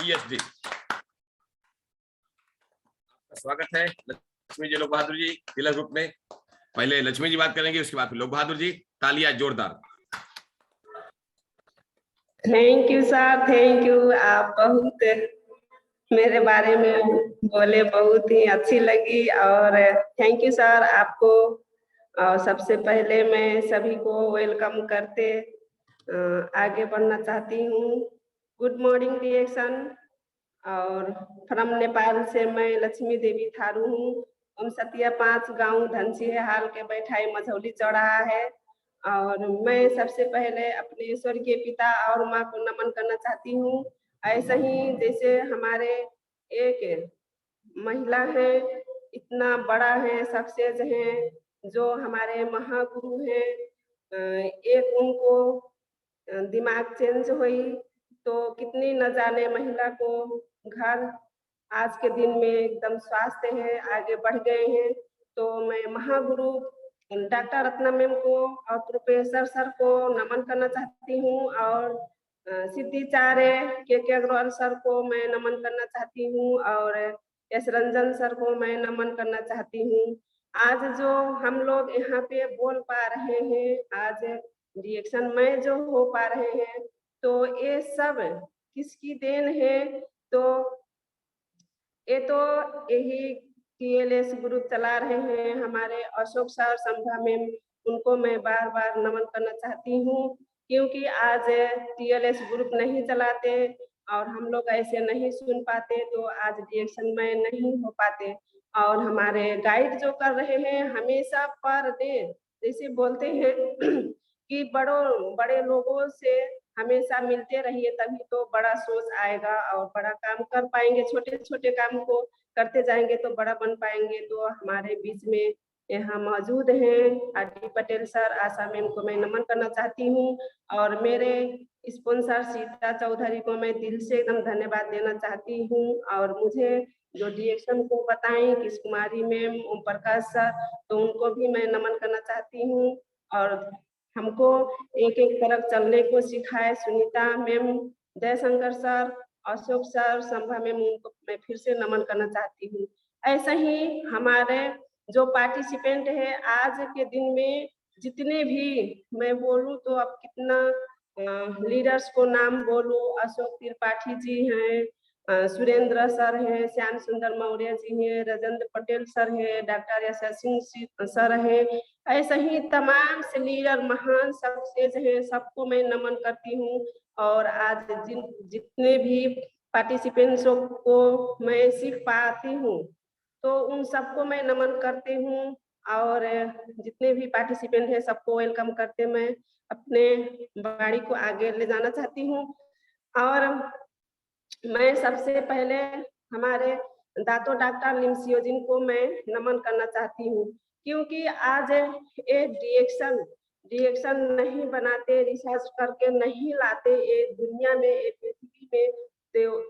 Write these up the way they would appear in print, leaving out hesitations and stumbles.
PhD। स्वागत है लक्ष्मी जी लोक बहादुर जी तिलक ग्रुप में। पहले लक्ष्मी जी बात करेंगे, उसके बाद लोक बहादुर जी। तालियां जोरदार। Thank you sir, thank you. आप बहुत मेरे बारे में बोले, बहुत ही अच्छी लगी और थैंक यू सर आपको। और सबसे पहले मैं सभी को वेलकम करते आगे बढ़ना चाहती हूँ। गुड मॉर्निंग डिएक्शन। और फ्रॉम नेपाल से मैं लक्ष्मी देवी थारू हूँ। हम सतिया 5 गांव धनसिंह हाल के बैठाई मझौली चौराहा है। और मैं सबसे पहले अपने स्वर्गीय पिता और माँ को नमन करना चाहती हूँ। ऐसा ही जैसे हमारे एक महिला है, इतना बड़ा है, सक्सेस है, जो हमारे महागुरु हैं। एक उनको दिमाग चेंज हुई तो कितनी न जाने महिला को घर आज के दिन में एकदम स्वास्थ्य है, आगे बढ़ गए हैं। तो मैं महागुरु डॉक्टर रत्ना मैम को और प्रोफेसर सर को नमन करना चाहती हूँ। और सिद्धिचार्य के अग्रवाल सर को मैं नमन करना चाहती हूँ और एस रंजन सर को मैं नमन करना चाहती हूँ। आज जो हम लोग यहाँ पे बोल पा रहे हैं, आज रिएक्शन में जो हो पा रहे हैं, तो ये सब किसकी देन है? तो ये तो यही TLS ग्रुप चला रहे हैं हमारे अशोक सर, संध्या मैम, उनको मैं बार बार नमन करना चाहती हूँ। क्योंकि आज TLS ग्रुप नहीं चलाते और हम लोग ऐसे नहीं सुन पाते तो आज रिएक्शन में नहीं हो पाते। और हमारे गाइड जो कर रहे हैं हमेशा पर डे जैसे बोलते हैं कि बड़े लोगों से हमेशा मिलते रहिए, तभी तो बड़ा सोच आएगा और बड़ा काम कर पाएंगे। छोटे छोटे काम को करते जाएंगे तो बड़ा बन पाएंगे। तो हमारे बीच में यहाँ मौजूद हैं आरटी पटेल सर, आशा मैम को मैं नमन करना चाहती हूँ। और मेरे स्पॉन्सर सीता चौधरी को मैं दिल से एकदम धन्यवाद देना चाहती हूँ। और मुझे जो डिरेक्शन को बताएं किस कुमारी मैम, ओम प्रकाश सर, तो उनको भी मैं नमन करना चाहती हूँ। और हमको एक एक तरफ चलने को सिखाए Sunita ma'am, Jaishankar sir, Ashok sir, Sambha ma'am, उनको मैं फिर से नमन करना चाहती हूँ। ऐसा ही हमारे जो पार्टिसिपेंट है आज के दिन में, जितने भी मैं बोलूँ तो अब कितना लीडर्स को नाम बोलूँ। अशोक त्रिपाठी जी हैं, सुरेंद्र सर हैं, श्याम सुंदर मौर्य जी हैं, राजेंद्र पटेल सर हैं, डॉक्टर यशस्वी सिंह सर हैं। ऐसा ही तमाम से लीडर महान सक्सेस हैं, सबको मैं नमन करती हूँ। और आज जितने भी पार्टिसिपेंट्सों को मैं सीख पाती हूँ तो उन सबको मैं नमन करती हूँ। और जितने भी पार्टिसिपेंट हैं सबको वेलकम करते मैं अपने बाड़ी को आगे ले जाना चाहती हूँ। और मैं सबसे पहले हमारे दातो डॉक्टर लिमसियोजिन को मैं नमन करना चाहती हूँ। क्योंकि आज ये रिएक्शन नहीं बनाते, रिसर्च करके नहीं लाते ये दुनिया में, ये पृथ्वी में,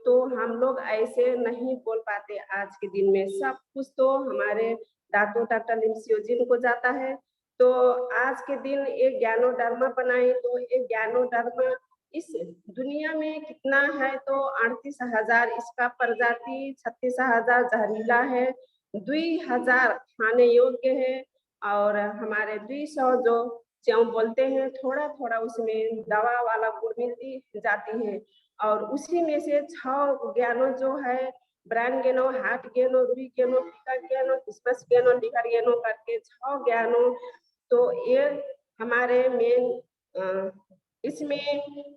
तो हम लोग ऐसे नहीं बोल पाते। आज के दिन में सब कुछ तो हमारे दातो डॉक्टर लिमसियोजिन को जाता है। तो आज के दिन एक ज्ञानोडर्मा बनाए, तो एक ज्ञानोडर्मा इस दुनिया में कितना है तो 38,000 इसका प्रजाति, 36,000 जहरीला है, 2,000 खाने योग्य है। और हमारे 200 जो च्यों बोलते हैं, थोड़ा थोड़ा उसमें दवा वाला गुण मिलती जाती है। और उसी में से 6 ज्ञानों जो है, ब्रेन ज्ञानो, हार्ट ज्ञानो, रुई ज्ञानो, टीका ज्ञानो, किस्मस ज्ञानो, लिवर ज्ञानो करके 6 ज्ञानों। तो ये हमारे मेन इसमें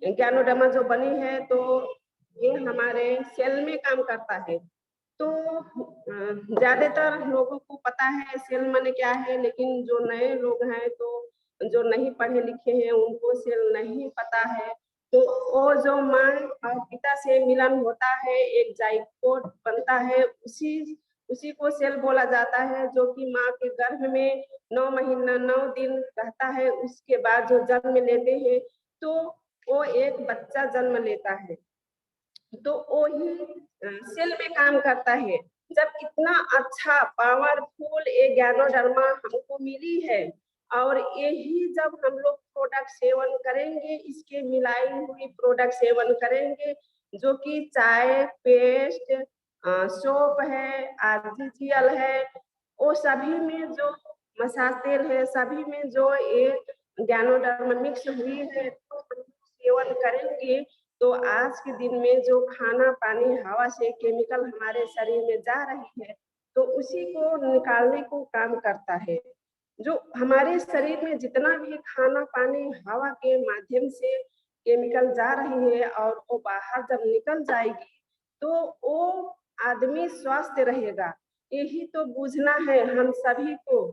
ज्ञानोडर्मा जो बनी है तो ये हमारे सेल में काम करता है। तो ज्यादातर लोगों को पता है सेल माने क्या है, लेकिन जो नए लोग हैं तो जो नहीं पढ़े लिखे हैं उनको सेल नहीं पता है। तो वो जो माँ और पिता से मिलन होता है, एक जाइगोट बनता है, उसी को सेल बोला जाता है, जो कि माँ के गर्भ में 9 महीना 9 दिन रहता है। उसके बाद जो जन्म लेते हैं तो वो एक बच्चा जन्म लेता है, तो वो ही सेल में काम करता है। जब इतना अच्छा पावरफुल ये ज्ञानोडर्मा हमको मिली है, और यही जब हम लोग प्रोडक्ट सेवन करेंगे, इसके मिलाई हुई प्रोडक्ट सेवन करेंगे, जो कि चाय पेस्ट, सोप है, आर्टिफिशियल है, वो सभी में जो मसाज तेल है, सभी में जो ये ज्ञानोडर्मा मिक्स हुई है, तो हम सेवन करेंगे तो आज के दिन में जो खाना पानी हवा से केमिकल हमारे शरीर में जा रही है, तो उसी को निकालने को काम करता है। जो हमारे शरीर में जितना भी खाना पानी हवा के माध्यम से केमिकल जा रही है और वो बाहर जब निकल जाएगी तो वो आदमी स्वस्थ रहेगा। यही तो बूझना है हम सभी को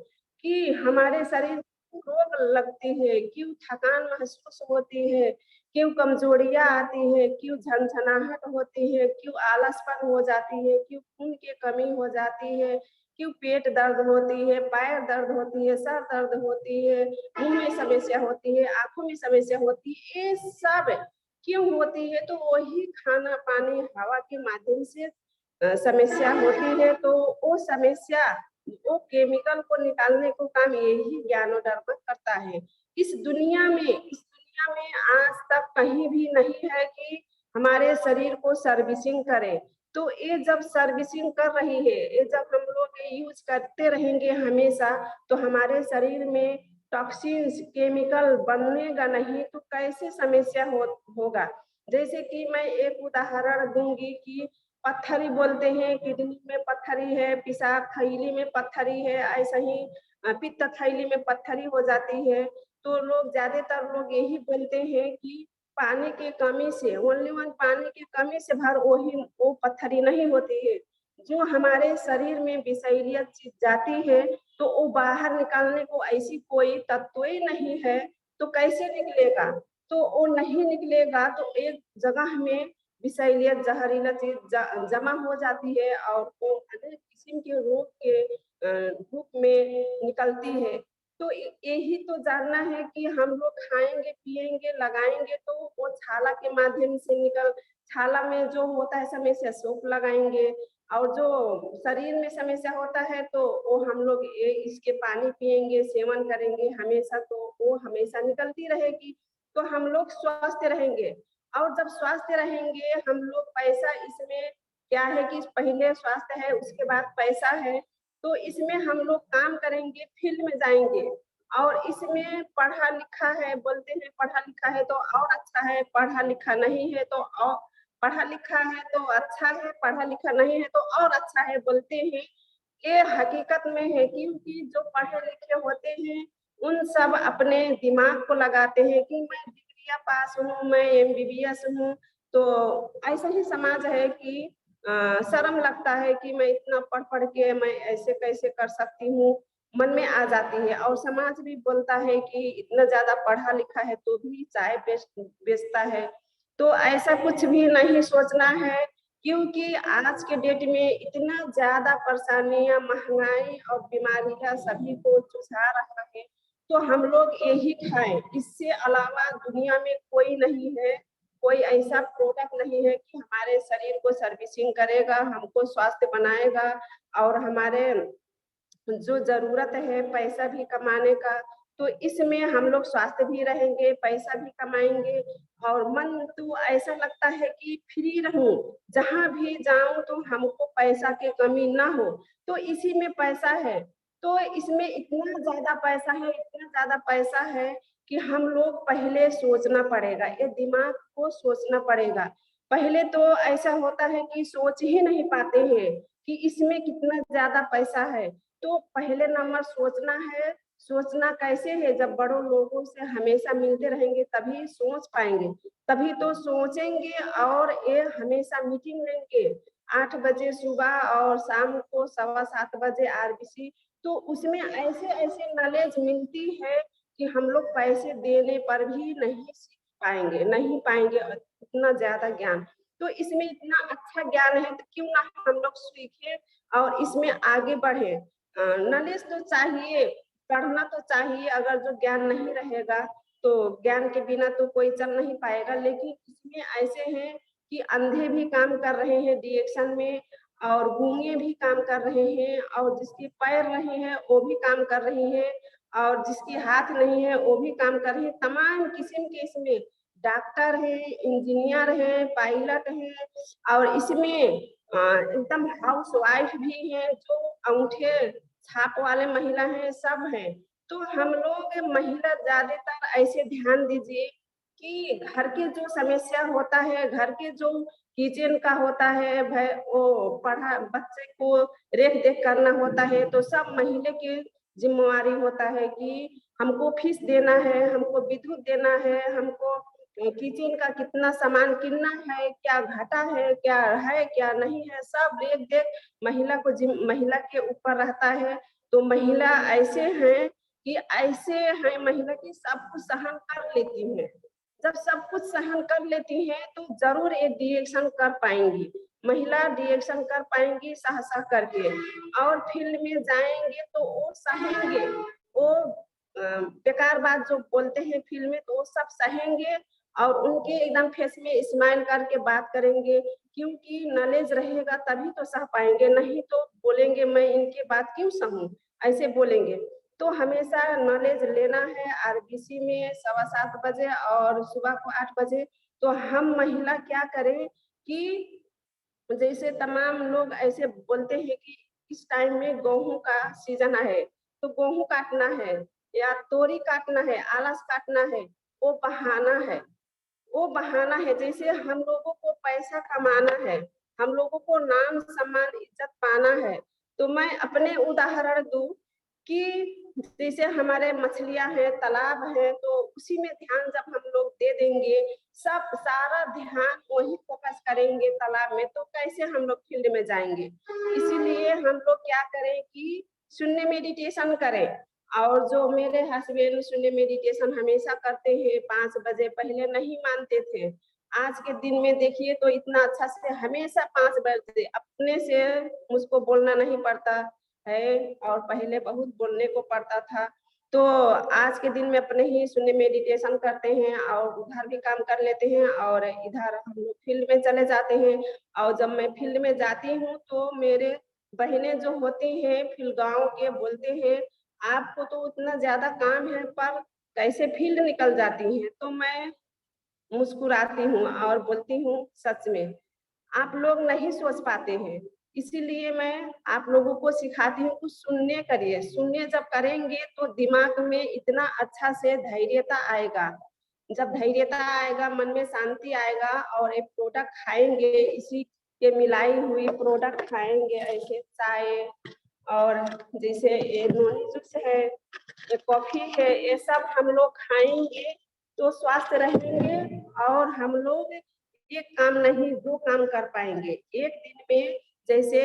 कि हमारे शरीर को रोग लगती है, क्यों थकान महसूस होती है, क्यों कमजोरियां आती है, क्यों झंझनाहट होती है, क्यों आलसपन हो जाती है, क्यों खून की कमी हो जाती है, क्यों पेट दर्द होती है, पैर दर्द होती है, सर दर्द होती है, मुंह में समस्या होती है, आंखों में समस्या होती है, ये सब क्यों होती है? तो वही खाना पानी हवा के माध्यम से समस्या होती है। तो वो समस्या वो केमिकल को निकालने को काम यही ज्ञानोडर्मा करता है। इस दुनिया में आज तक कहीं भी नहीं है कि हमारे शरीर को सर्विसिंग करे। तो ये जब सर्विसिंग कर रही है, ये जब हम लोग ये यूज करते रहेंगे हमेशा, तो हमारे शरीर में टॉक्सिन्स केमिकल बनेगा नहीं तो कैसे समस्या होगा। जैसे कि मैं एक उदाहरण दूंगी कि पत्थरी बोलते हैं, किडनी में पत्थरी है, पेशाब थैली में पत्थरी है, ऐसा ही पित्त थैली में पत्थरी हो जाती है। तो लोग ज्यादातर लोग यही बोलते हैं कि पानी की कमी से, ओनली वन पानी की कमी से भर वही वो पत्थरी नहीं होती है। जो हमारे शरीर में विषैली चीज जाती है तो वो बाहर निकालने को ऐसी कोई तत्व ही नहीं है, तो कैसे निकलेगा? तो वो नहीं निकलेगा तो एक जगह में विषैली जहरीला चीज जमा हो जाती है और वो अनेक किस्म के रोग के रूप में निकलती है। तो यही तो जानना है कि हम लोग खाएंगे पिएंगे लगाएंगे तो वो छाला के माध्यम से निकल, छाला में जो होता है समस्या सोप लगाएंगे, और जो शरीर में समस्या होता है तो वो हम लोग इसके पानी पिएंगे सेवन करेंगे हमेशा, तो वो हमेशा निकलती रहेगी। तो हम लोग स्वस्थ रहेंगे, और जब स्वस्थ रहेंगे हम लोग पैसा इसमें क्या है कि पहले स्वास्थ्य है उसके बाद पैसा है। तो इसमें हम लोग काम करेंगे, फील्ड में जाएंगे, और इसमें पढ़ा लिखा है, बोलते हैं पढ़ा लिखा है तो और अच्छा है, पढ़ा लिखा नहीं है तो और पढ़ा लिखा है तो अच्छा है, पढ़ा लिखा नहीं है तो और अच्छा है बोलते हैं। ये हकीकत में है क्योंकि जो पढ़े लिखे होते हैं उन सब अपने दिमाग को लगाते हैं कि मैं डिग्रियां पास हूँ, मैं एमबीबीएस हूँ। तो ऐसा ही समाज है कि शर्म लगता है कि मैं इतना पढ़ पढ़ के मैं ऐसे कैसे कर सकती हूँ, मन में आ जाती है। और समाज भी बोलता है कि इतना ज्यादा पढ़ा लिखा है तो भी चाय बेचता है। तो ऐसा कुछ भी नहीं सोचना है, क्योंकि आज के डेट में इतना ज्यादा परेशानियां महंगाई और बीमारियां सभी को चुसा रहा है। तो हम लोग यही खाएं, इससे अलावा दुनिया में कोई नहीं है, कोई ऐसा प्रोडक्ट नहीं है कि हमारे शरीर को सर्विसिंग करेगा, हमको स्वास्थ्य बनाएगा, और हमारे जो जरूरत है पैसा भी कमाने का, तो इसमें हम लोग स्वास्थ्य भी रहेंगे, पैसा भी कमाएंगे, और मन तो ऐसा लगता है कि फ्री रहूं, जहां भी जाऊं तो हमको पैसा की कमी ना हो। तो इसी में पैसा है। तो इसमें इतना ज्यादा पैसा है, इतना ज्यादा पैसा है कि हम लोग पहले सोचना पड़ेगा, ये दिमाग को सोचना पड़ेगा। पहले तो ऐसा होता है कि सोच ही नहीं पाते हैं कि इसमें कितना ज्यादा पैसा है। तो पहले नंबर सोचना है। सोचना कैसे है? जब बड़ों लोगों से हमेशा मिलते रहेंगे तभी सोच पाएंगे, तभी तो सोचेंगे। और ये हमेशा मीटिंग लेंगे 8 बजे सुबह और शाम को 7:15 बजे आरबीसी। तो उसमें ऐसे ऐसे नॉलेज मिलती है कि हम लोग पैसे देने पर भी नहीं सीख पाएंगे, नहीं पाएंगे इतना ज्यादा ज्ञान। तो इसमें इतना अच्छा ज्ञान है तो क्यों ना हम लोग सीखे और इसमें आगे बढ़े। नॉलेज तो चाहिए, पढ़ना तो चाहिए, अगर जो ज्ञान नहीं रहेगा तो ज्ञान के बिना तो कोई चल नहीं पाएगा। लेकिन इसमें ऐसे हैं कि अंधे भी काम कर रहे हैं डिएक्शन में, और गूंगे भी काम कर रहे हैं, और जिसके पैर नहीं है वो भी काम कर रही है, और जिसकी हाथ नहीं है वो भी काम कर रही है। तमाम किस्म के इसमें डॉक्टर हैं, इंजीनियर हैं, पायलट हैं और इसमें एकदम हाउस वाइफ भी हैं, जो अंगूठे छाप वाले महिला हैं, सब हैं। तो हम लोग महिला ज्यादातर ऐसे ध्यान दीजिए कि घर के जो समस्या होता है, घर के जो किचन का होता है, वो पढ़ा बच्चे को रेख देख करना होता है, तो सब महिला की जिम्मेवारी होता है कि हमको फीस देना है, हमको विद्युत देना है, हमको किचन का कितना सामान कितना है, क्या घटा है, क्या नहीं है, सब देख देख महिला के ऊपर रहता है। तो महिला ऐसे हैं कि ऐसे है महिला की सब कुछ सहन कर लेती है। जब सब कुछ सहन कर लेती हैं तो जरूर एक डिएक्शन कर पाएंगी, महिला डिएक्शन कर पाएंगी सह सह करके, और फील्ड में जाएंगे तो वो सहेंगे, वो बेकार बात जो बोलते हैं फील्ड में तो वो सब सहेंगे और उनके एकदम फेस में स्माइल करके बात करेंगे, क्योंकि नॉलेज रहेगा तभी तो सह पाएंगे, नहीं तो बोलेंगे मैं इनके बात क्यों सहूं, ऐसे बोलेंगे। तो हमेशा नॉलेज लेना है आरबीसी में 7:15 बजे और सुबह को 8 बजे। तो हम महिला क्या करें कि जैसे तमाम लोग ऐसे बोलते हैं कि इस टाइम में गेहूं का सीजन है तो गेहूं काटना है या तोरी काटना है, आलस काटना है, वो बहाना है, वो बहाना है। जैसे हम लोगों को पैसा कमाना है, हम लोगों को नाम सम्मान इज्जत पाना है, तो मैं अपने उदाहरण दूं कि जैसे हमारे मछलियां हैं, तालाब है, तो उसी में ध्यान जब हम लोग दे देंगे, सब सारा ध्यान वही फोकस करेंगे तालाब में, तो कैसे हम लोग फील्ड में जाएंगे। इसीलिए हम लोग क्या करें कि शून्य मेडिटेशन करें। और जो मेरे हस्बैंड शून्य मेडिटेशन हमेशा करते हैं 5 बजे, पहले नहीं मानते थे, आज के दिन में देखिए तो इतना अच्छा से हमेशा 5 बजे अपने से मुझको बोलना नहीं पड़ता है, और पहले बहुत बोलने को पड़ता था। तो आज के दिन में अपने ही शून्य मेडिटेशन करते हैं और उधर भी काम कर लेते हैं और इधर हम लोग फील्ड में चले जाते हैं। और जब मैं फील्ड में जाती हूँ तो मेरे बहनें जो होती हैं फिर गांव के बोलते हैं आपको तो उतना ज्यादा काम है पर कैसे फील्ड निकल जाती हैं। तो मैं मुस्कुराती हूँ और बोलती हूँ सच में आप लोग नहीं सोच पाते हैं, इसीलिए मैं आप लोगों को सिखाती हूँ कुछ शून्य करिए। शून्य जब करेंगे तो दिमाग में इतना अच्छा से धैर्यता आएगा, जब धैर्यता आएगा मन में शांति आएगा और एक प्रोडक्ट खाएंगे, इसी के मिलाई हुई प्रोडक्ट खाएंगे, ऐसे चाय और जैसे ये नॉनी जूस है, ये कॉफी है, ये सब हम लोग खाएंगे तो स्वस्थ रहेंगे और हम लोग एक काम नहीं 2 काम कर पाएंगे एक दिन में। जैसे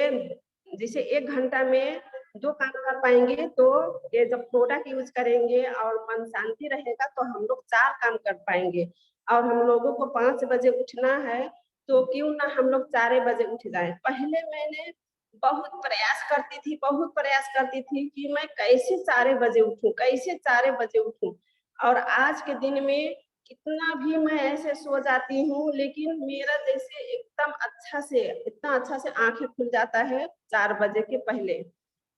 जैसे 1 घंटा में 2 काम कर पाएंगे, तो ये जब प्रोडक्ट यूज करेंगे और मन शांति रहेगा तो हम लोग 4 काम कर पाएंगे। और हम लोगों को 5 बजे उठना है तो क्यों ना हम लोग 4 बजे उठ जाए। पहले मैंने बहुत प्रयास करती थी कि मैं कैसे 4 बजे उठूं, कैसे 4 बजे उठूं। और आज के दिन में कितना भी मैं ऐसे सो जाती हूँ, लेकिन मेरा जैसे एकदम अच्छा से इतना अच्छा से आंखें खुल जाता है 4 बजे के पहले,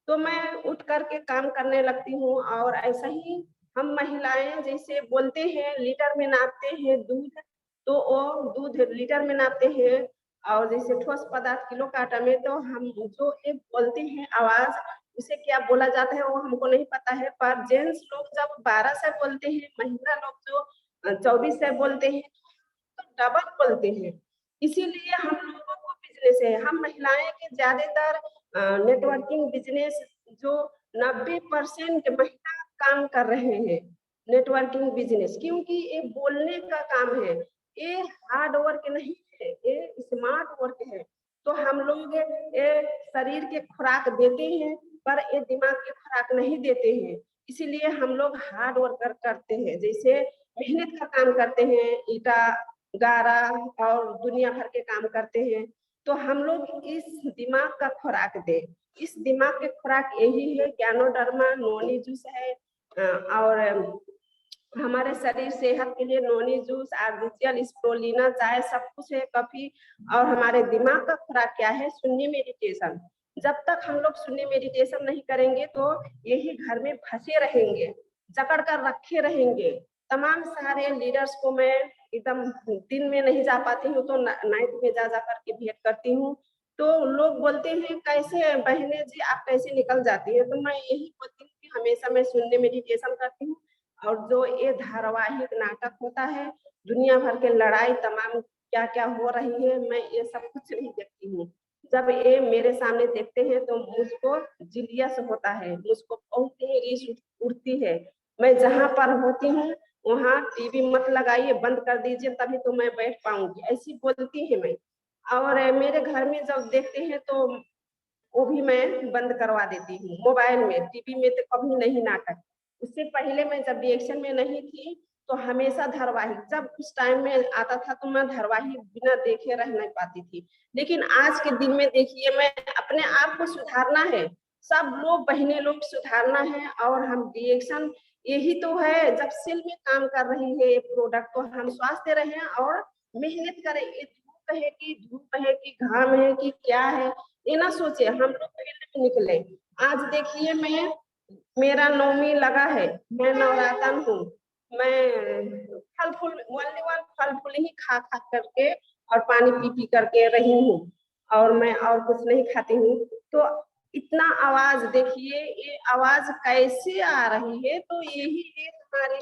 तो मैं उठ करके काम करने लगती हूँ। और ऐसा ही हम महिलाएं जैसे बोलते हैं लीटर में नापते हैं दूध, तो वो दूध लीटर में नापते हैं। और जैसे ठोस पदार्थ किलो काटा में, तो हम जो एक बोलते हैं आवाज, उसे क्या बोला जाता है वो हमको नहीं पता है, पर जेंट्स लोग जब 12 से बोलते हैं, महिला लोग जो 24 से बोलते हैं तो डबल बोलते हैं। इसीलिए हम लोगों को बिजनेस है, हम महिलाएं के ज्यादातर नेटवर्किंग बिजनेस जो 90% महिला काम कर रहे हैं नेटवर्किंग बिजनेस, क्योंकि ये बोलने का काम है, ये हार्ड वर्क नहीं है, ये स्मार्ट वर्क है। तो हम लोग ये शरीर के खुराक देते हैं पर ये दिमाग की खुराक नहीं देते हैं, इसीलिए हम लोग हार्ड वर्क करते हैं, जैसे मेहनत का काम करते हैं, ईटा गारा और दुनिया भर के काम करते हैं। तो हम लोग इस दिमाग का खुराक दे, इस दिमाग के खुराक यही है, ज्ञानोडर्मा नोनी जूस है। और हमारे शरीर सेहत के लिए नोनी जूस, आर्टिफिशियल स्प्रोलिना, चाय, सब कुछ है, कॉफी। और हमारे दिमाग का खुराक क्या है, शून्य मेडिटेशन। जब तक हम लोग शून्य मेडिटेशन नहीं करेंगे तो यही घर में फंसे रहेंगे, जकड़ कर रखे रहेंगे। तमाम सारे लीडर्स को मैं एकदम दिन में नहीं जा पाती हूँ तो नाइट में जा करके भेंट करती हूँ। तो लोग बोलते हैं कैसे बहनें जी आप कैसे निकल जाती हैं? तो मैं यही बोलती हूँ कि हमेशा मैं शून्य मेडिटेशन करती हूँ और जो ये धारावाहिक नाटक होता है, दुनिया भर के लड़ाई तमाम क्या-क्या हो रही है, मैं ये सब कुछ नहीं देखती हूँ। जब ये मेरे सामने देखते हैं तो मुझको जिलियस होता है, मुझको बहुत ही रीस उठती है। मैं जहाँ पर होती हूँ, वहाँ टीवी मत लगाइए, बंद कर दीजिए तभी तो मैं बैठ पाऊँगी, ऐसी बोलती है मैं। और मेरे घर में जब देखते हैं तो वो भी मैं बंद करवा देती हूँ। मोबाइल में, टीवी में तो कभी नहीं नाटक। उससे पहले मैं जब रिएक्शन में नहीं थी, तो हमेशा धारावाहिक जब उस टाइम में आता था तो मैं धारावाहिक बिना देखे रह नहीं पाती थी। लेकिन आज के दिन में देखिए मैं अपने आप को सुधारना है, सब लोग बहनें लोग सुधारना है और हम रिएक्शन यही तो है जब सेल में काम कर रही है ये प्रोडक्ट तो हम श्वास दे रहे हैं और मेहनत करें। ये धूप है कि घाम है कि क्या है, ये ना सोचे हम लोग फील्ड में निकले। आज देखिए मैं मेरा नौमी लगा है, मैं नवरातन हूँ, मैं फल फूल ओनली वन फल फूल ही खा खा करके और पानी पी पी करके रही हूँ और मैं और कुछ नहीं खाती हूँ। तो इतना आवाज देखिए ये आवाज कैसे आ रही है, तो यही है तुम्हारे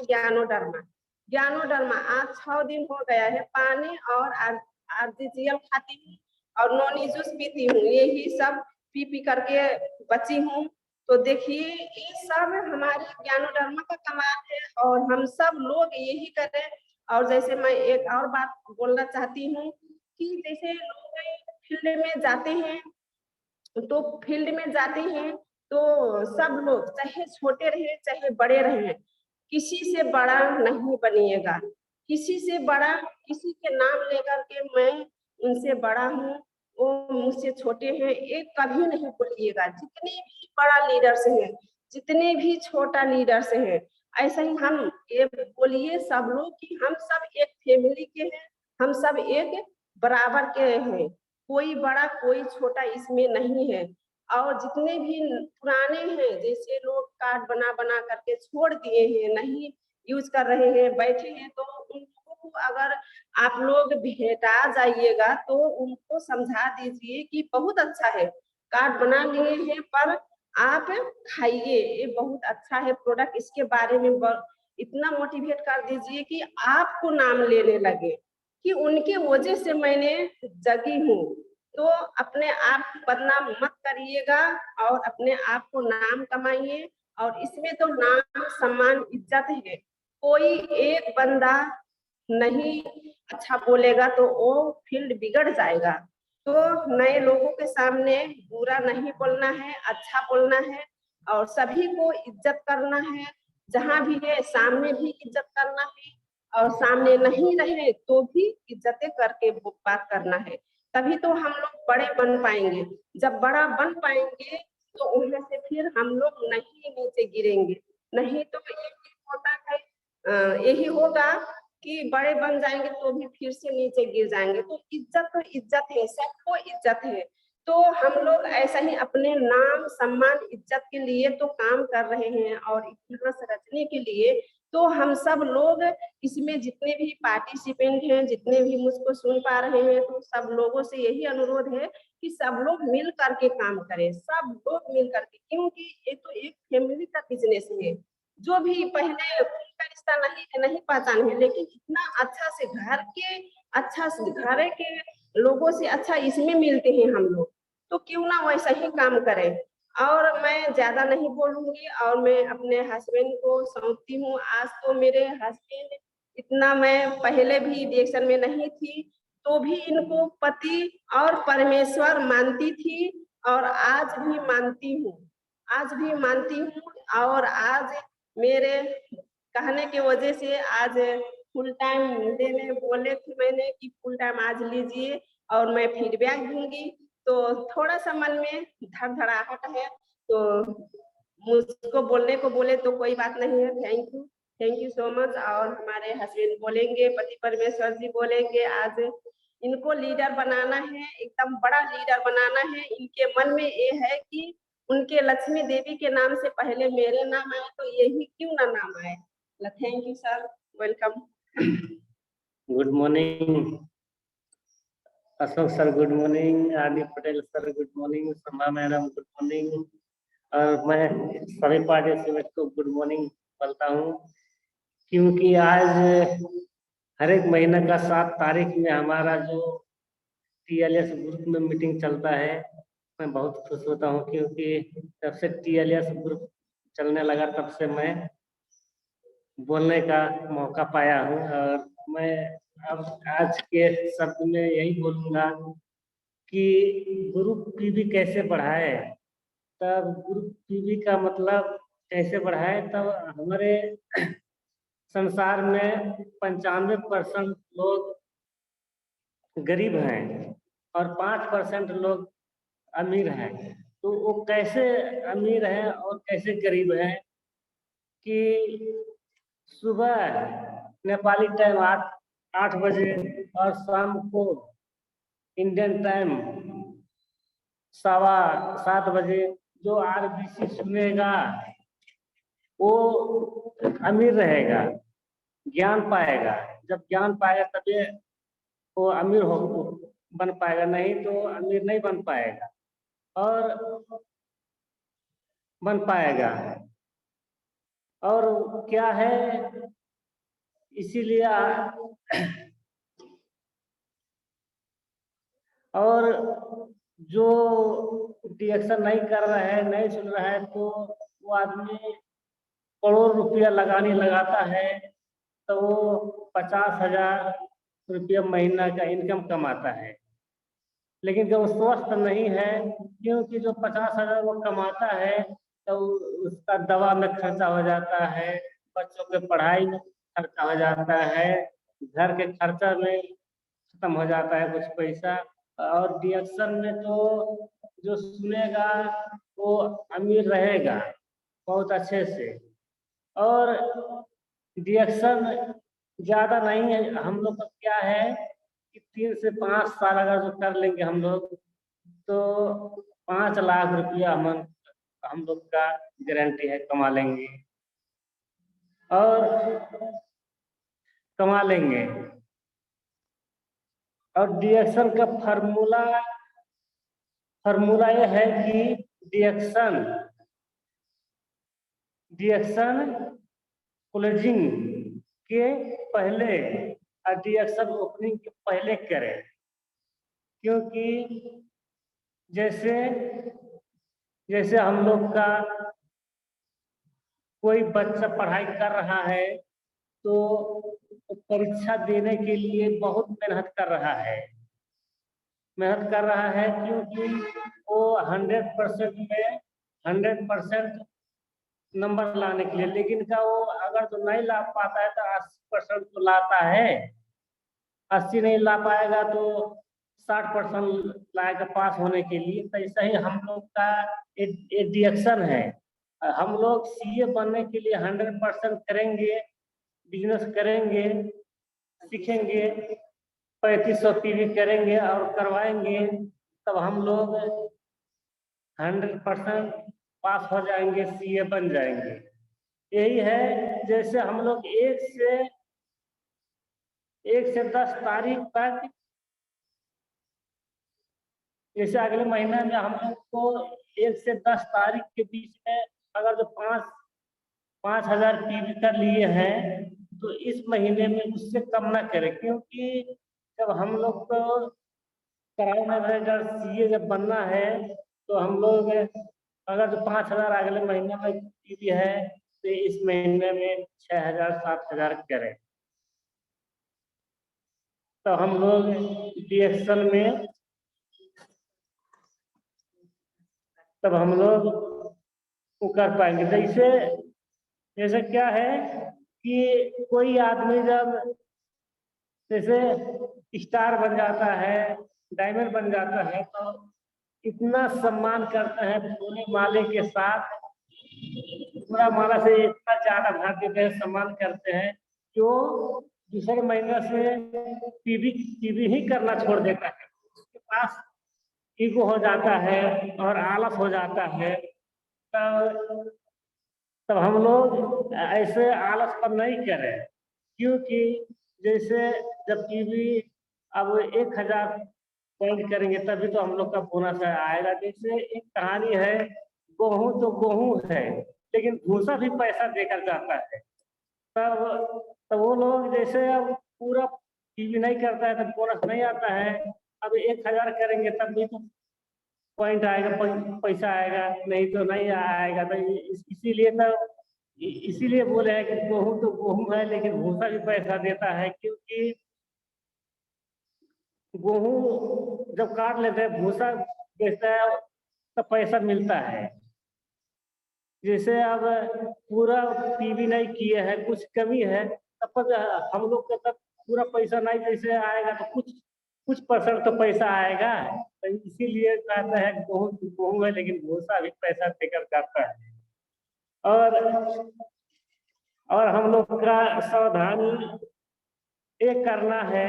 ज्ञानोडर्मा आज 6 दिन हो गया है पानी और आरजीजीएल खाती हूँ और नॉनी जूस पीती हूँ, यही सब पी पी करके बची हूँ। तो देखिए ये सब हमारे ज्ञानोडर्मा का कमाल है और हम सब लोग यही करें। और जैसे मैं एक और बात बोलना चाहती हूँ कि जैसे लोग फील्ड में जाते हैं तो फील्ड में जाते हैं तो सब लोग चाहे छोटे रहे चाहे बड़े रहे किसी से बड़ा नहीं बनिएगा, किसी से बड़ा किसी के नाम लेकर के मैं उनसे बड़ा हूँ, वो मुझसे छोटे हैं, एक कभी नहीं बोलिएगा। जितने भी बड़ा लीडर से हैं, जितने भी छोटा लीडर से हैं, ऐसा ही हम ये बोलिए सब लोग कि हम सब एक फैमिली के हैं, हम सब एक बराबर के हैं, कोई बड़ा कोई छोटा इसमें नहीं है। और जितने भी पुराने हैं जैसे लोग कार्ड बना बना करके छोड़ दिए हैं, नहीं यूज कर रहे हैं, बैठे हैं, तो उनको अगर आप लोग भेटा जाइएगा तो उनको समझा दीजिए कि बहुत अच्छा है, कार्ड बना लिए हैं पर आप खाइए, ये बहुत अच्छा है प्रोडक्ट, इसके बारे में इतना मोटिवेट कर दीजिए कि आपको नाम लेने लगे कि उनके वजह से मैंने जगी हूँ। तो अपने आप को बदनाम मत करिएगा और अपने आप को नाम कमाइए। और इसमें तो नाम सम्मान इज्जत है, कोई एक बंदा नहीं अच्छा बोलेगा तो वो फील्ड बिगड़ जाएगा। तो नए लोगों के सामने बुरा नहीं बोलना है, अच्छा बोलना है और सभी को इज्जत करना है, जहां भी है सामने भी इज्जत करना है और सामने नहीं रहे तो भी इज्जतें करके बात करना है, तभी तो हम लोग बड़े बन पाएंगे। जब बड़ा बन पाएंगे तो उनमें से फिर हम लोग नहीं नीचे गिरेंगे, नहीं तो यही होता है यही होगा कि बड़े बन जाएंगे तो भी फिर से नीचे गिर जाएंगे। तो इज्जत है, सबको इज्जत है। तो हम लोग ऐसा ही अपने नाम सम्मान इज्जत के लिए तो काम कर रहे हैं और इतिहास रचने के लिए। तो हम सब लोग इसमें जितने भी पार्टिसिपेंट हैं, जितने भी मुझको सुन पा रहे हैं, तो सब लोगों से यही अनुरोध है कि सब लोग मिल करके काम करें, सब लोग मिल करके, क्योंकि ये तो एक फैमिली का बिजनेस है। जो भी पहले उनका रिश्ता नहीं पहचान है, लेकिन इतना अच्छा से घर के अच्छा से घर के लोगों से अच्छा इसमें मिलते हैं हम लोग, तो क्यों ना वैसा ही काम करें। और मैं ज्यादा नहीं बोलूंगी और मैं अपने हस्बैंड को सौंपती हूँ। आज तो मेरे हस्बैंड इतना, मैं पहले भी रिएक्शन में नहीं थी तो भी इनको पति और परमेश्वर मानती थी और आज भी मानती हूँ, आज भी मानती हूँ। और आज मेरे कहने की वजह से आज फुल टाइम देने बोले थे मैंने कि फुल टाइम आज लीजिए और मैं फीडबैक दूंगी। तो थोड़ा सा मन में धड़धड़ाहट है, तो मुझको बोलने को बोले तो कोई बात नहीं है। Thank you so much. और हमारे हस्बैंड बोलेंगे, पति परमेश्वर जी बोलेंगे, आज इनको लीडर बनाना है, एकदम बड़ा लीडर बनाना है। इनके मन में ये है कि उनके लक्ष्मी देवी के नाम से पहले मेरे नाम आए तो यही क्यों ना नाम आए। Thank you sir, welcome. Good morning Ashok sir, good morning Aadi Patel sir, good morning Sambha madam, good morning. और मैं सभी पार्टिसिपेंट को गुड मॉर्निंग बोलता हूँ, क्योंकि आज हर एक महीने का 7 तारीख में हमारा जो TLS ग्रुप में मीटिंग चलता है, मैं बहुत खुश होता हूँ, क्योंकि जब से TLS ग्रुप चलने लगा तब से मैं बोलने का मौका पाया हूँ। और मैं अब आज के शब्द में यही बोलूँगा कि ग्रुप पीवी कैसे बढ़ाए। तब ग्रुप पीवी का मतलब कैसे बढ़ाए, तब हमारे संसार में 95% लोग गरीब हैं और 5% लोग अमीर हैं। तो वो कैसे अमीर हैं और कैसे गरीब हैं कि सुबह नेपाली टाइम 8 बजे और शाम को इंडियन टाइम 7:15 जो RBC सुनेगा वो अमीर रहेगा, ज्ञान पाएगा। जब ज्ञान पाएगा तभी वो अमीर हो बन पाएगा, नहीं तो अमीर नहीं बन पाएगा और बन पाएगा। और क्या है, इसीलिए और जो रिएक्शन नहीं कर रहा है, नहीं सुन रहा है, तो वो आदमी करोड़ रुपया लगाता है तो वो 50,000 रुपया महीना का इनकम कमाता है। लेकिन जो स्वस्थ नहीं है, क्योंकि जो 50,000 वो कमाता है तो उसका दवा में खर्चा हो जाता है, बच्चों के पढ़ाई में खर्चा हो जाता है, घर के खर्चा में खत्म हो जाता है कुछ पैसा। और रिएक्शन में तो जो सुनेगा वो अमीर रहेगा बहुत अच्छे से। और रिएक्शन ज्यादा नहीं है, हम लोग का क्या है कि 3 से 5 साल अगर जो कर लेंगे हम लोग, तो 5 लाख रुपया हम लोग का गारंटी है, कमा लेंगे और कमा लेंगे। और रिएक्शन का फार्मूला ये है कि रिएक्शन क्लोजिंग के पहले और रिएक्शन ओपनिंग के पहले करें। क्योंकि जैसे हम लोग का कोई बच्चा पढ़ाई कर रहा है तो परीक्षा देने के लिए बहुत मेहनत कर रहा है, क्योंकि वो 100% में 100% नंबर लाने के लिए। लेकिन का वो अगर तो नहीं ला पाता है तो 80% तो लाता है, 80 नहीं ला पाएगा तो 60% लाएगा पास होने के लिए। तो ऐसा ही हम लोग का एक रिएक्शन है। हम लोग CA बनने के लिए 100% करेंगे, बिजनेस करेंगे, सीखेंगे, 3500 PV करेंगे और करवाएंगे, तब हम लोग 100% पास हो जाएंगे, CA बन जाएंगे। यही है, जैसे हम लोग 1 से 10 तारीख तक, जैसे अगले महीने में हम लोग को 1 से 10 तारीख के बीच में अगर जो 5,000 PV कर लिए हैं तो इस महीने में उससे कम ना करें। क्योंकि जब हम लोग को क्राइम एनालिस्ट CA जब बनना है तो हम लोग अगर जो 5,000 अगले महीने में PV है तो इस महीने में 6,000 7,000 करें। तो हम लोग रिएक्शन में तब हम लोग वो कर पाएंगे। जैसे क्या है कि कोई आदमी जब जैसे स्टार बन जाता है, डायमंड बन जाता है, तो इतना सम्मान करते हैं पूरे माले के साथ, पूरा माला से इतना ज्यादा भर देते हैं, सम्मान करते हैं, जो दूसरे महीने से पीवी ही करना छोड़ देता है। उसके पास ईगो हो जाता है और आलस हो जाता है। तब हम लोग ऐसे आलस पर नहीं करें, क्योंकि जैसे जब टीवी अब 1000 पॉइंट करेंगे तभी तो हम लोग का बोनस आएगा। जैसे एक कहानी है, गेहूं तो गेहूं है लेकिन भूसा भी पैसा देकर जाता है। तब वो लोग जैसे अब पूरा टीवी नहीं करता है तो बोनस नहीं आता है। अब 1000 करेंगे तब भी तो पॉइंट आएगा, पैसा आएगा, नहीं तो नहीं आएगा। तो इसीलिए तो इसीलिए बोले हैं कि गेहूं तो गेहूं है लेकिन भूसा भी पैसा देता है, क्योंकि गेहूं जब काट लेते हैं भूसा बेचता है तो पैसा मिलता है। जैसे अब पूरा टीवी नहीं किए हैं, कुछ कमी है, तब पर हम लोग का तब पूरा पैसा नहीं जैसे आएगा तो कुछ परसेंट तो पैसा आएगा। तो इसीलिए कहते हैं गेहूं है लेकिन भूसा भी पैसा देकर जाता है। और हम लोग का सावधानी ये करना है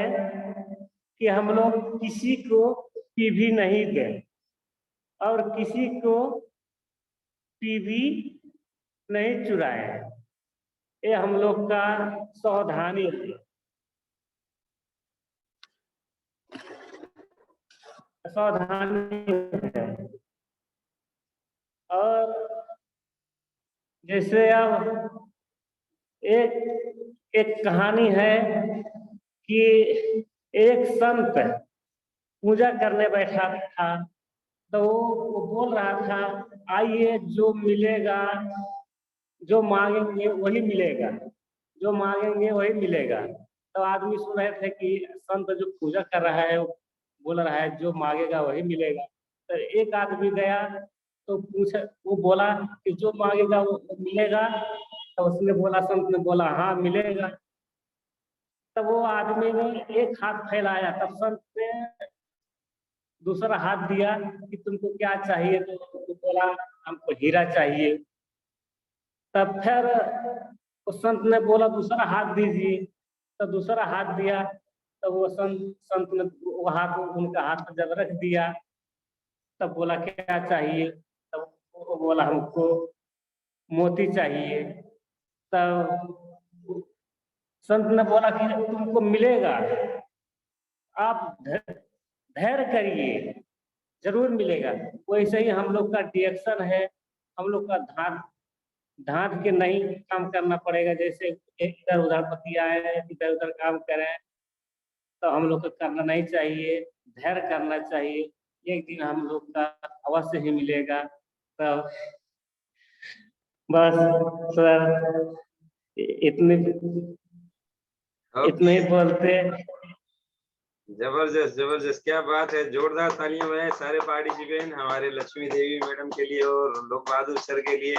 कि हम लोग किसी को टीवी नहीं दें और किसी को टीवी नहीं चुराए। ये हम लोग का सावधानी है। और जैसे अब एक कहानी है कि एक संत पूजा करने बैठा था, तो वो बोल रहा था, आइए जो मिलेगा, जो मांगेंगे वही मिलेगा, जो मांगेंगे वही मिलेगा। तो आदमी सुन रहे थे कि संत जो पूजा कर रहा है वो बोल रहा है जो मांगेगा वही मिलेगा। तो एक आदमी गया तो वो बोला कि जो मांगेगा वो मिलेगा। तो उसने बोला, संत ने बोला हाँ मिलेगा। तब वो आदमी ने एक हाथ फैलाया, तब संत ने दूसरा हाथ दिया कि तुमको क्या चाहिए। तो बोला हमको हीरा चाहिए। तब फिर उस संत ने बोला दूसरा हाथ दीजिए। तो दूसरा हाथ दिया। तो वो संत ने वो हाथ उनका हाथ जब रख दिया तब बोला क्या चाहिए। तब वो बोला हमको मोती चाहिए। तब संत ने बोला कि तुमको मिलेगा, आप धैर्य करिए, जरूर मिलेगा। वैसे ही हम लोग का डिएक्शन है, हम लोग का धात के नहीं काम करना पड़ेगा। जैसे इधर उधर बतियाए, इधर उधर काम करें, तो हम लोग को करना नहीं चाहिए, धैर्य करना चाहिए। एक दिन हम लोग का अवश्य ही मिलेगा। तो बस सर इतने ही बोलते। जबरदस्त जबरदस्त, क्या बात है। जोरदार तालियां हैं सारे पार्टिसिपेंट हमारे लक्ष्मी देवी मैडम के लिए और लोक बहादुर सर के लिए।